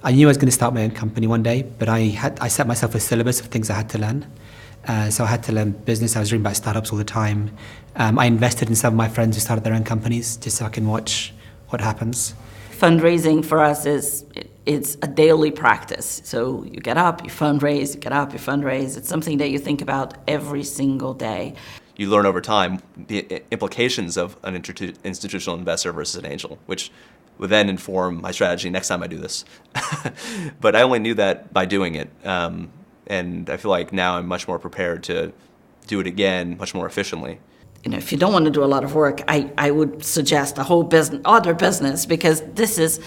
I knew I was going to start my own company one day, but I set myself a syllabus of things I had to learn. So I had to learn business. I was reading about startups all the time. I invested in some of my friends who started their own companies just so I can watch what happens. Fundraising for us it's a daily practice. So you get up, you fundraise, you get up, you fundraise. It's something that you think about every single day. You learn over time the implications of an institutional investor versus an angel, which would then inform my strategy next time I do this. But I only knew that by doing it. And I feel like now I'm much more prepared to do it again, much more efficiently. If you don't want to do a lot of work, I would suggest a whole other business, because this is,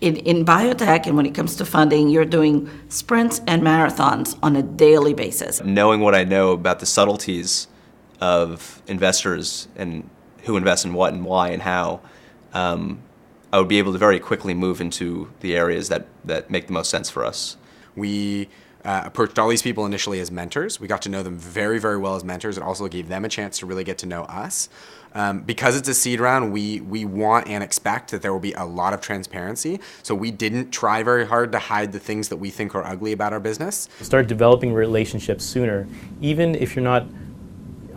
in biotech, and when it comes to funding, you're doing sprints and marathons on a daily basis. Knowing what I know about the subtleties of investors and who invests in what and why and how, I would be able to very quickly move into the areas that make the most sense for us. We approached all these people initially as mentors. We got to know them very, very well as mentors. It also gave them a chance to really get to know us. Because it's a seed round, we want and expect that there will be a lot of transparency. So we didn't try very hard to hide the things that we think are ugly about our business. Start developing relationships sooner, even if you're not,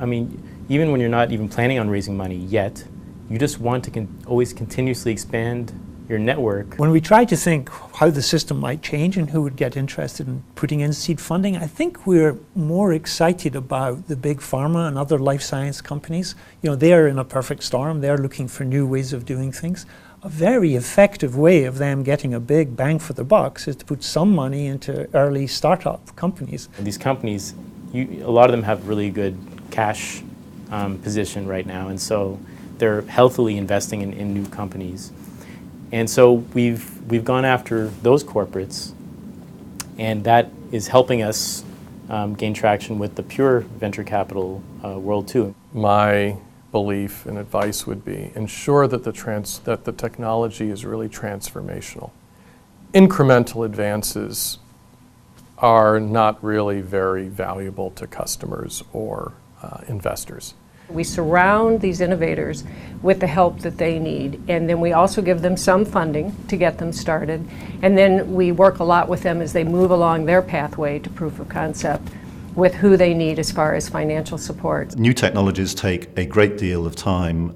even when you're not even planning on raising money yet. You just want to always continuously expand your network. When we try to think how the system might change and who would get interested in putting in seed funding, I think we're more excited about the big pharma and other life science companies. They are in a perfect storm. They're looking for new ways of doing things. A very effective way of them getting a big bang for the bucks is to put some money into early startup companies. And these companies, a lot of them have really good cash position right now, and so they're healthily investing in new companies. And so we've gone after those corporates, and that is helping us gain traction with the pure venture capital world too. My belief and advice would be ensure that the technology is really transformational. Incremental advances are not really very valuable to customers or investors. We surround these innovators with the help that they need, and then we also give them some funding to get them started, and then we work a lot with them as they move along their pathway to proof of concept with who they need as far as financial support. New technologies take a great deal of time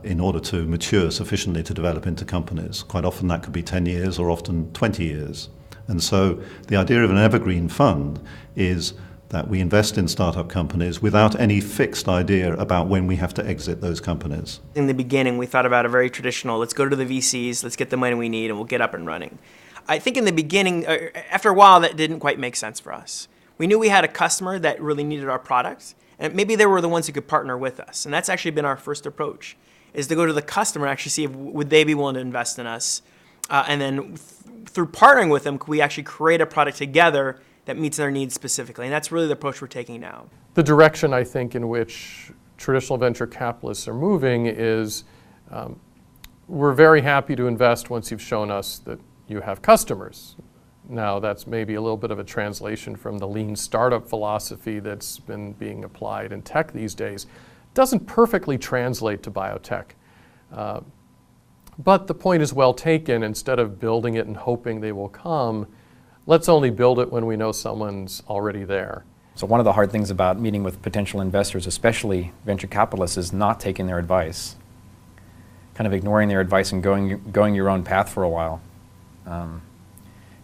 in order to mature sufficiently to develop into companies. Quite often that could be 10 years or often 20 years. And so the idea of an evergreen fund is that we invest in startup companies without any fixed idea about when we have to exit those companies. In the beginning, we thought about a very traditional, let's go to the VCs, let's get the money we need, and we'll get up and running. I think in the beginning, after a while, that didn't quite make sense for us. We knew we had a customer that really needed our product, and maybe they were the ones who could partner with us. And that's actually been our first approach, is to go to the customer and actually see if would they be willing to invest in us. And then through partnering with them, could we actually create a product together that meets their needs specifically. And that's really the approach we're taking now. The direction, I think, in which traditional venture capitalists are moving is we're very happy to invest once you've shown us that you have customers. Now, that's maybe a little bit of a translation from the lean startup philosophy that's been being applied in tech these days. It doesn't perfectly translate to biotech. But the point is well taken. Instead of building it and hoping they will come, let's only build it when we know someone's already there. So one of the hard things about meeting with potential investors, especially venture capitalists, is not taking their advice, kind of ignoring their advice and going your own path for a while.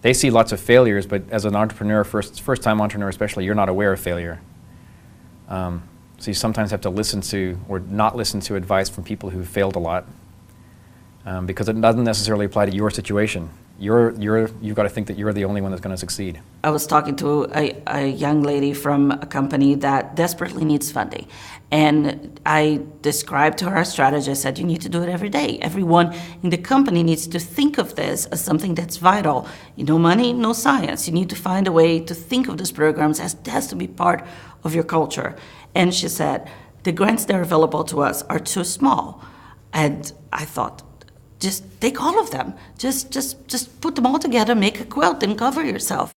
They see lots of failures, but as an entrepreneur, first-time entrepreneur especially, you're not aware of failure. So you sometimes have to listen to or not listen to advice from people who failed a lot because it doesn't necessarily apply to your situation. You've got to think that you're the only one that's going to succeed. I was talking to a young lady from a company that desperately needs funding. And I described to her our strategy. I said, you need to do it every day. Everyone in the company needs to think of this as something that's vital. No money, no science. You need to find a way to think of these programs as it has to be part of your culture. And she said, the grants that are available to us are too small. And I thought, just take all of them. Just put them all together, make a quilt and cover yourself.